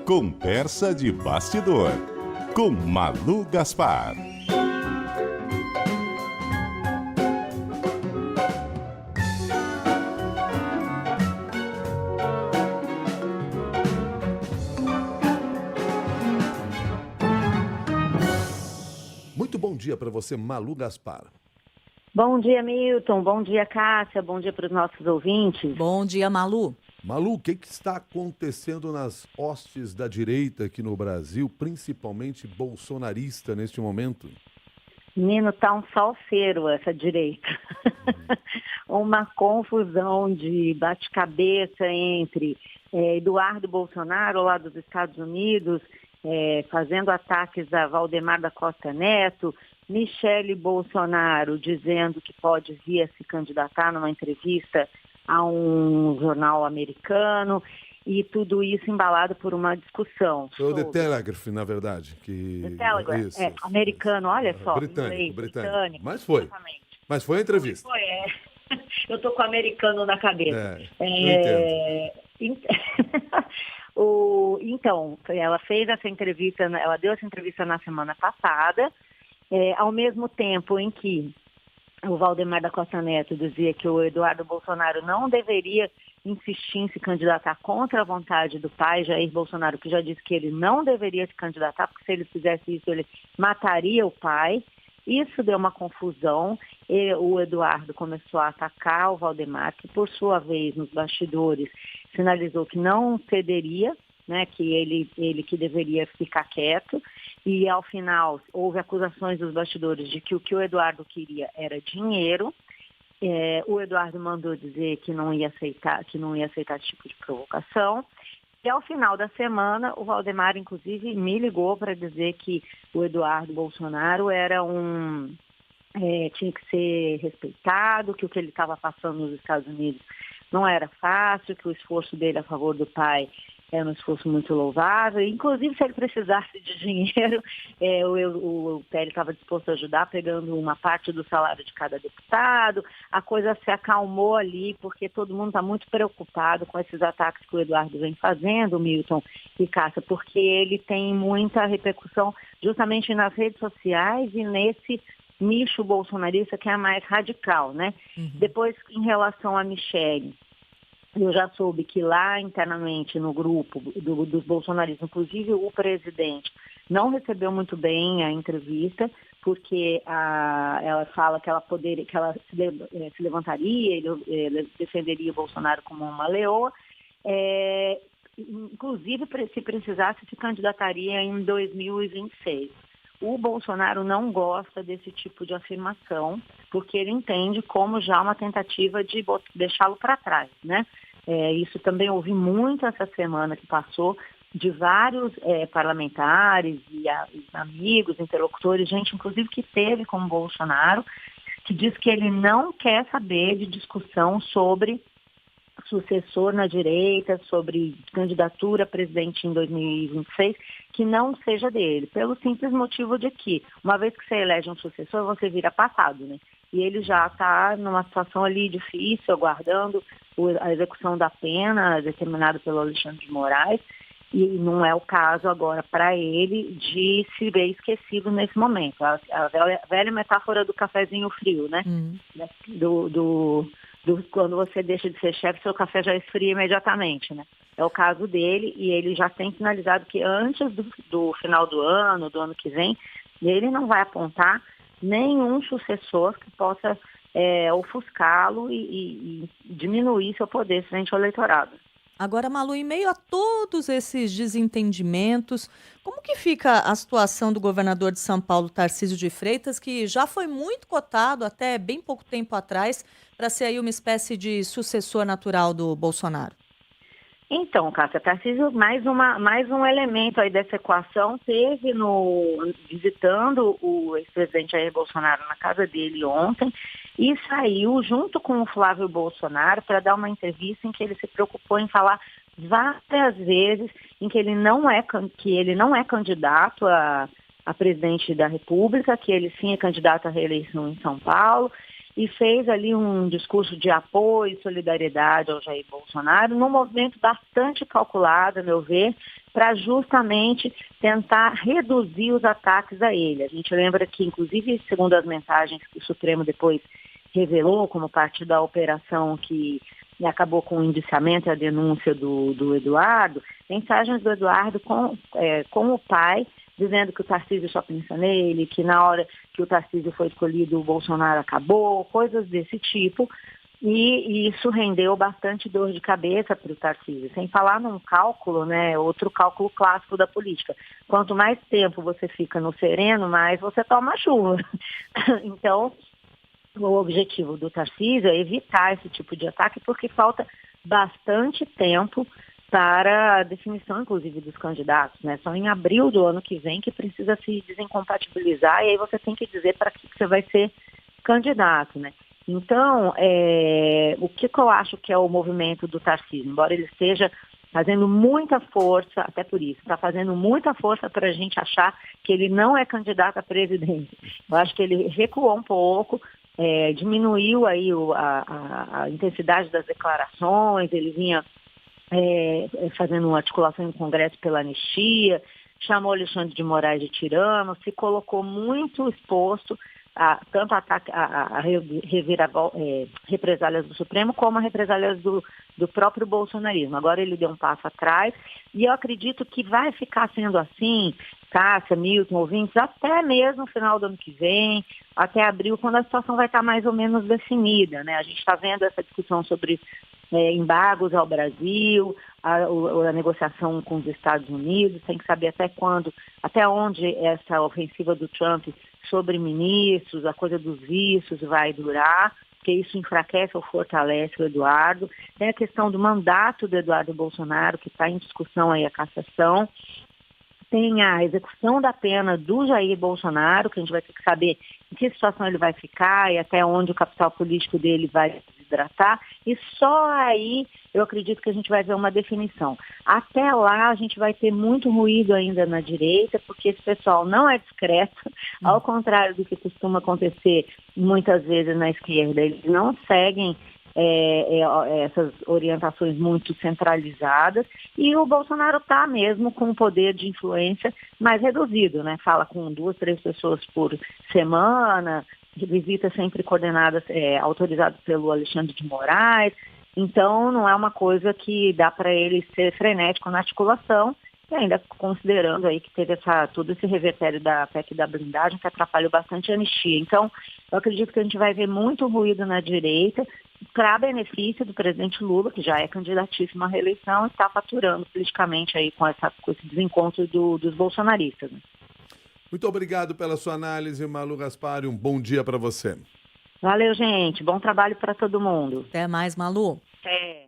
Conversa de bastidor, com Malu Gaspar. Muito bom dia para você, Malu Gaspar. Bom dia, Milton. Bom dia, Cássia. Bom dia para os nossos ouvintes. Bom dia, Malu. Malu, o que está acontecendo nas hostes da direita aqui no Brasil, principalmente bolsonarista neste momento? Menino, tá um salseiro essa direita. Uma confusão de bate-cabeça entre Eduardo Bolsonaro, lá dos Estados Unidos, fazendo ataques a Valdemar da Costa Neto, Michele Bolsonaro dizendo que pode vir a se candidatar numa entrevista a um jornal americano, e tudo isso embalado por uma discussão. Foi o The Telegraph, na verdade. The Telegraph, isso. Americano, olha só. Britânico. Britânico. Mas foi. Exatamente. Mas foi a entrevista. Eu tô com o americano na cabeça. Eu entendo. Então, ela fez essa entrevista, ela deu essa entrevista na semana passada, ao mesmo tempo em que o Valdemar da Costa Neto dizia que o Eduardo Bolsonaro não deveria insistir em se candidatar contra a vontade do pai, Jair Bolsonaro, que já disse que ele não deveria se candidatar, porque se ele fizesse isso, ele mataria o pai. Isso deu uma confusão. O Eduardo começou a atacar o Valdemar, que por sua vez, nos bastidores, sinalizou que não cederia, né, que ele que deveria ficar quieto. E, ao final, houve acusações dos bastidores de que o Eduardo queria era dinheiro. O Eduardo mandou dizer que não ia aceitar esse tipo de provocação. E, ao final da semana, o Valdemar, inclusive, me ligou para dizer que o Eduardo Bolsonaro era tinha que ser respeitado, que o que ele estava passando nos Estados Unidos não era fácil, que o esforço dele a favor do pai era um esforço muito louvável. Inclusive, se ele precisasse de dinheiro, o PL estava disposto a ajudar, pegando uma parte do salário de cada deputado. A coisa se acalmou ali, porque todo mundo está muito preocupado com esses ataques que o Eduardo vem fazendo, Milton e Cássia, porque ele tem muita repercussão justamente nas redes sociais e nesse nicho bolsonarista que é mais radical, né? Uhum. Depois, em relação a Michele, eu já soube que lá internamente no grupo dos bolsonaristas, inclusive o presidente, não recebeu muito bem a entrevista, porque ela fala que ela se levantaria, ele defenderia o Bolsonaro como uma leoa, inclusive se precisasse se candidataria em 2026. O Bolsonaro não gosta desse tipo de afirmação, porque ele entende como já uma tentativa de deixá-lo para trás, né? Isso também ouvi muito essa semana que passou de vários parlamentares e amigos, interlocutores, gente inclusive que teve com o Bolsonaro, que diz que ele não quer saber de discussão sobre sucessor na direita, sobre candidatura a presidente em 2026, que não seja dele, pelo simples motivo de que, uma vez que você elege um sucessor, você vira passado, né? E ele já está numa situação ali difícil, aguardando a execução da pena determinada pelo Alexandre de Moraes, e não é o caso agora para ele de se ver esquecido nesse momento. A velha metáfora do cafezinho frio, né? Quando você deixa de ser chefe, seu café já esfria imediatamente, né? É o caso dele, e ele já tem sinalizado que antes do final do ano que vem, ele não vai apontar nenhum sucessor que possa ofuscá-lo e diminuir seu poder frente ao eleitorado. Agora, Malu, em meio a todos esses desentendimentos, como que fica a situação do governador de São Paulo, Tarcísio de Freitas, que já foi muito cotado até bem pouco tempo atrás para ser aí uma espécie de sucessor natural do Bolsonaro? Então, Cássia, Tarcísio, mais um elemento aí dessa equação, teve visitando o ex-presidente Jair Bolsonaro na casa dele ontem e saiu junto com o Flávio Bolsonaro para dar uma entrevista em que ele se preocupou em falar várias vezes em que ele não é candidato a presidente da República, que ele sim é candidato à reeleição em São Paulo, e fez ali um discurso de apoio e solidariedade ao Jair Bolsonaro, num movimento bastante calculado, a meu ver, para justamente tentar reduzir os ataques a ele. A gente lembra que, inclusive, segundo as mensagens que o Supremo depois revelou como parte da operação que acabou com o indiciamento e a denúncia do Eduardo, mensagens do Eduardo com o pai, dizendo que o Tarcísio só pensa nele, que na hora que o Tarcísio foi escolhido, o Bolsonaro acabou, coisas desse tipo. E isso rendeu bastante dor de cabeça para o Tarcísio, sem falar num cálculo, né, outro cálculo clássico da política. Quanto mais tempo você fica no sereno, mais você toma chuva. Então, o objetivo do Tarcísio é evitar esse tipo de ataque, porque falta bastante tempo para a definição, inclusive, dos candidatos, né? Só em abril do ano que vem que precisa se desincompatibilizar, e aí você tem que dizer para que você vai ser candidato, né? Então, o que eu acho que é o movimento do Tarcísio, embora ele esteja fazendo muita força, até por isso, está fazendo muita força para a gente achar que ele não é candidato a presidente. Eu acho que ele recuou um pouco, diminuiu aí a intensidade das declarações, ele vinha fazendo uma articulação no Congresso pela anistia, chamou Alexandre de Moraes de tirano, se colocou muito exposto tanto a represálias do Supremo como a represálias do próprio bolsonarismo. Agora ele deu um passo atrás e eu acredito que vai ficar sendo assim, Cássia, Milton, ouvintes, até mesmo no final do ano que vem, até abril, quando a situação vai estar mais ou menos definida, né? A gente está vendo essa discussão sobre embargos ao Brasil, a negociação com os Estados Unidos, tem que saber até onde essa ofensiva do Trump sobre ministros, a coisa dos vícios vai durar, porque isso enfraquece ou fortalece o Eduardo. Tem a questão do mandato do Eduardo Bolsonaro, que está em discussão aí a cassação. Tem a execução da pena do Jair Bolsonaro, que a gente vai ter que saber em que situação ele vai ficar e até onde o capital político dele vai se desidratar. E só aí eu acredito que a gente vai ver uma definição. Até lá a gente vai ter muito ruído ainda na direita, porque esse pessoal não é discreto, ao contrário do que costuma acontecer muitas vezes na esquerda. Eles não seguem essas orientações muito centralizadas, e o Bolsonaro está mesmo com um poder de influência mais reduzido, né? Fala com 2, 3 pessoas por semana, visitas sempre coordenadas, autorizadas pelo Alexandre de Moraes, então não é uma coisa que dá para ele ser frenético na articulação, e ainda considerando aí que teve todo esse revertério da PEC da blindagem que atrapalhou bastante a anistia. Então, eu acredito que a gente vai ver muito ruído na direita, para benefício do presidente Lula, que já é candidatíssimo à reeleição e está faturando politicamente aí com esse desencontro dos bolsonaristas. Né? Muito obrigado pela sua análise, Malu Gaspar, e um bom dia para você. Valeu, gente. Bom trabalho para todo mundo. Até mais, Malu. Até.